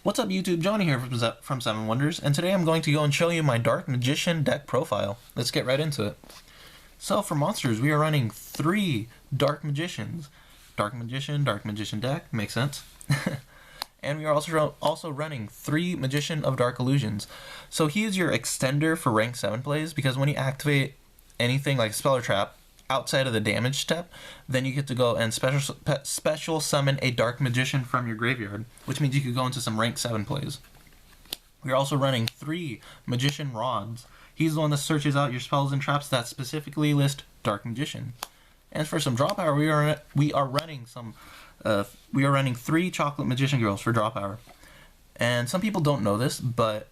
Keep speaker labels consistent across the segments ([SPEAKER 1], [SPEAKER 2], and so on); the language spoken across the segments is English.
[SPEAKER 1] What's up YouTube, Johnny here from Seven Wonders, and today I'm going to go and show you my Dark Magician deck profile. Let's get right into it. So for monsters, we are running 3 Dark Magicians. Dark Magician deck, makes sense. And we are also running 3 Magician of Dark Illusions. So he is your extender for rank 7 plays, because when you activate anything like Spell or Trap, outside of the damage step, then you get to go and special summon a Dark Magician from your graveyard, which means you could go into some rank 7 plays. We're also running 3 Magician Rods. He's the one that searches out your spells and traps that specifically list Dark Magician. And for some draw power, we are running 3 Chocolate Magician Girls for draw power. And some people don't know this, but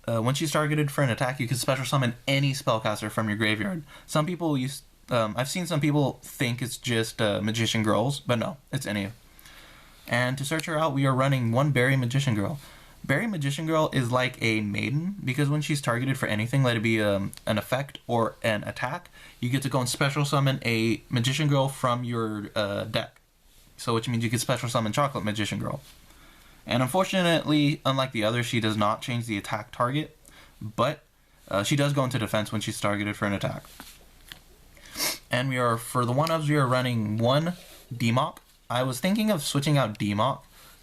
[SPEAKER 1] when she's targeted for an attack, you can special summon any spellcaster from your graveyard. Some people I've seen some people think it's just Magician Girls, but no, it's any. And to search her out, we are running 1 Berry Magician Girl. Berry Magician Girl is like a maiden, because when she's targeted for anything, let it be an effect or an attack, you get to go and special summon a Magician Girl from your deck. So which means you can special summon Chocolate Magician Girl. And unfortunately, unlike the others, she does not change the attack target, but she does go into defense when she's targeted for an attack. And for the 1-ups, we are running 1 Democ. I was thinking of switching out Democ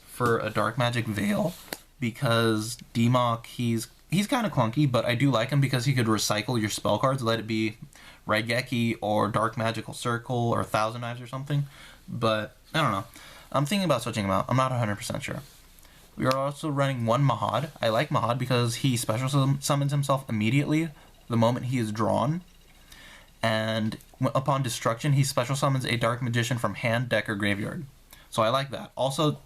[SPEAKER 1] for a Dark Magic Veil, because Democ, he's kind of clunky, but I do like him because he could recycle your spell cards, let it be Raigeki or Dark Magical Circle or Thousand Knives or something. But I don't know. I'm thinking about switching him out. I'm not 100% sure. We are also running 1 Mahad. I like Mahad because he special summons himself immediately the moment he is drawn. And upon destruction, he special summons a Dark Magician from hand, deck, or graveyard. So I like that. Also,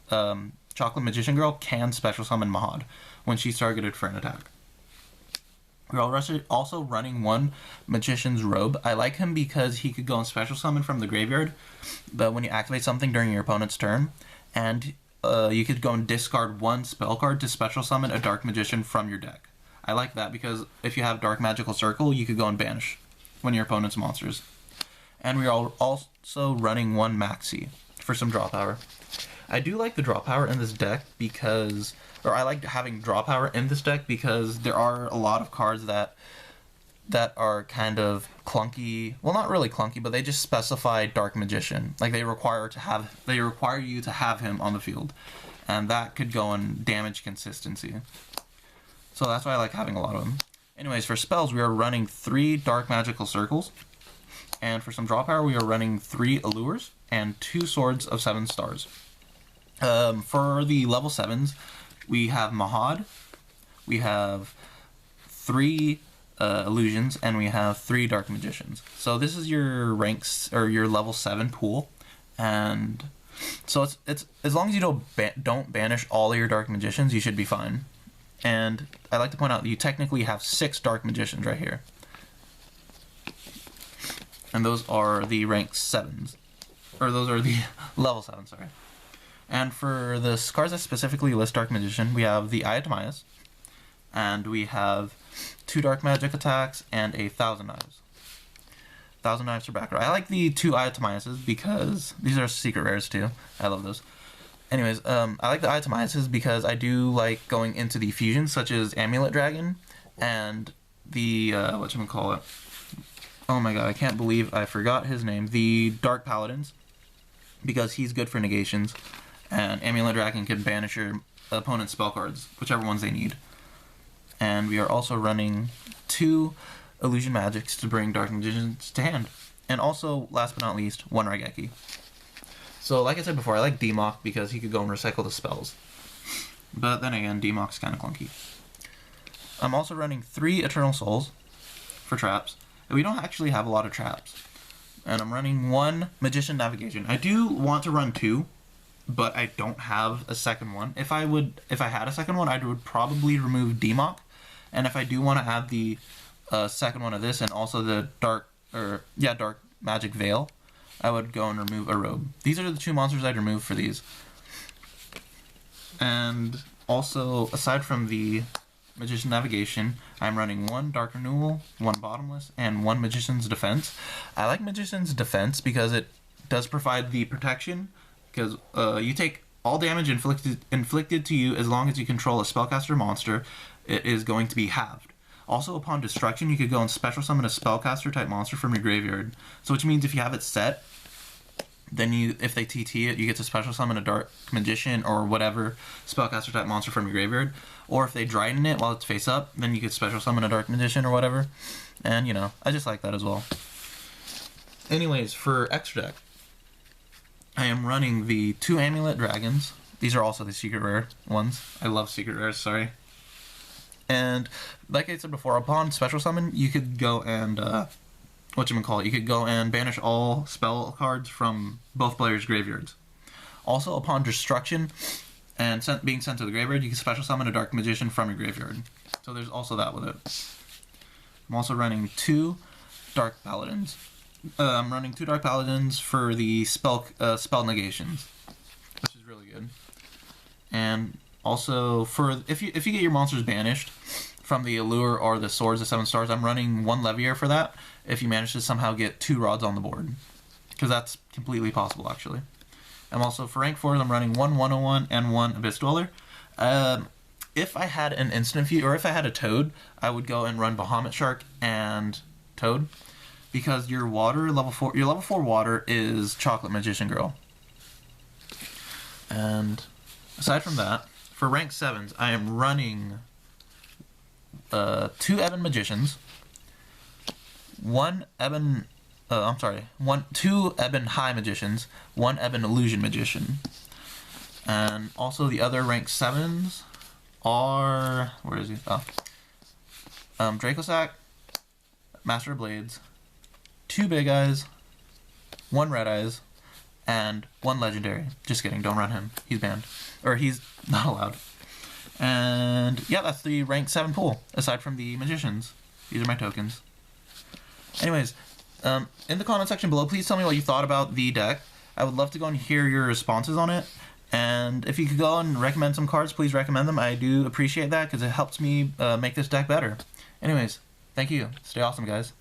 [SPEAKER 1] Chocolate Magician Girl can special summon Mahad when she's targeted for an attack. We're also running 1 Magician's Robe. I like him because he could go and special summon from the graveyard, but when you activate something during your opponent's turn, and you could go and discard 1 spell card to special summon a Dark Magician from your deck. I like that because if you have Dark Magical Circle, you could go and banish one of your opponent's monsters. And we are also running 1 Maxi for some draw power. I do like the draw power in this deck I like having draw power in this deck because there are a lot of cards that are kind of clunky. Well, not really clunky, but they just specify Dark Magician. Like they require you to have him on the field, and that could go and damage consistency. So that's why I like having a lot of them. Anyways, for spells, we are running 3 Dark Magical Circles. And for some draw power, we are running 3 Allures and 2 Swords of 7 Stars. For the level 7s, we have Mahad, we have 3 Illusions, and we have 3 Dark Magicians. So this is your ranks, or your level 7 pool. And so it's as long as you don't banish all of your Dark Magicians, you should be fine. And I like to point out that you technically have 6 Dark Magicians right here. And those are the rank 7s. Or those are the level 7s, sorry. And for the cards that specifically list Dark Magician, we have the Eye of Timaeus. And we have 2 Dark Magic attacks and a Thousand Knives. Thousand Knives for background. I like the 2 Eye of Timaeuses because these are secret rares too. I love those. Anyways, I like the Eye of Timaeuses because I do like going into the fusions such as Amulet Dragon and the, whatchamacallit. Oh my god, I can't believe I forgot his name. The Dark Paladins, because he's good for negations, and Amulet Dragon can banish your opponent's spell cards, whichever ones they need. And we are also running 2 Illusion Magics to bring Dark Magicians to hand. And also, last but not least, 1 Raigeki. So, like I said before, I like Democ because he could go and recycle the spells. But then again, Democ's kind of clunky. I'm also running 3 Eternal Souls for traps. We don't actually have a lot of traps. And I'm running 1 Magician Navigation. I do want to run 2, but I don't have a second one. If I had a second one, I would probably remove Democ. And if I do want to add the second one of this and also the Dark Magic Veil, I would go and remove a Robe. These are the 2 monsters I'd remove for these. And also, aside from the Magician Navigation, I'm running 1 Dark Renewal, 1 Bottomless, and 1 Magician's Defense. I like Magician's Defense because it does provide the protection, because you take all damage inflicted to you as long as you control a spellcaster monster, it is going to be halved. Also, upon destruction, you could go and special summon a spellcaster type monster from your graveyard. So which means if you have it set, then if they TT it, you get to special summon a Dark Magician or whatever spellcaster type monster from your graveyard. Or if they Dryden it while it's face up, then you could special summon a Dark Magician or whatever. And, you know, I just like that as well. Anyways, for extra deck, I am running the 2 Amulet Dragons. These are also the secret rare ones. I love secret rares, sorry. And like I said before, upon special summon, you could go and you could go and banish all spell cards from both players' graveyards. Also, upon destruction and being sent to the graveyard, you can special summon a Dark Magician from your graveyard. So there's also that with it. I'm also running 2 Dark Paladins. I'm running 2 Dark Paladins for the spell negations, which is really good. And also, for if you get your monsters banished from the Allure or the Swords of 7 stars, I'm running 1 Levier for that if you manage to somehow get 2 rods on the board. Because that's completely possible, actually. I'm also, for rank 4, I'm running 1 101 and 1 Abyss Dweller. If I had an instant feat, or if I had a Toad, I would go and run Bahamut Shark and Toad. Because your level 4 water is Chocolate Magician Girl. And aside from that, for rank 7s, I am running 2 Ebon Magicians, 2 Ebon High Magicians, 1 Ebon Illusion Magician. And also the other rank 7s are, where is he? Dracosac, Master of Blades, 2 Big Eyes, 1 Red Eyes, and 1 Legendary. Just kidding, don't run him. He's banned. Or he's not allowed. And yeah, that's the rank 7 pool, aside from the Magicians. These are my tokens. Anyways, in the comment section below, please tell me what you thought about the deck. I would love to go and hear your responses on it. And if you could go and recommend some cards, please recommend them. I do appreciate that because it helps me make this deck better. Anyways, thank you. Stay awesome, guys.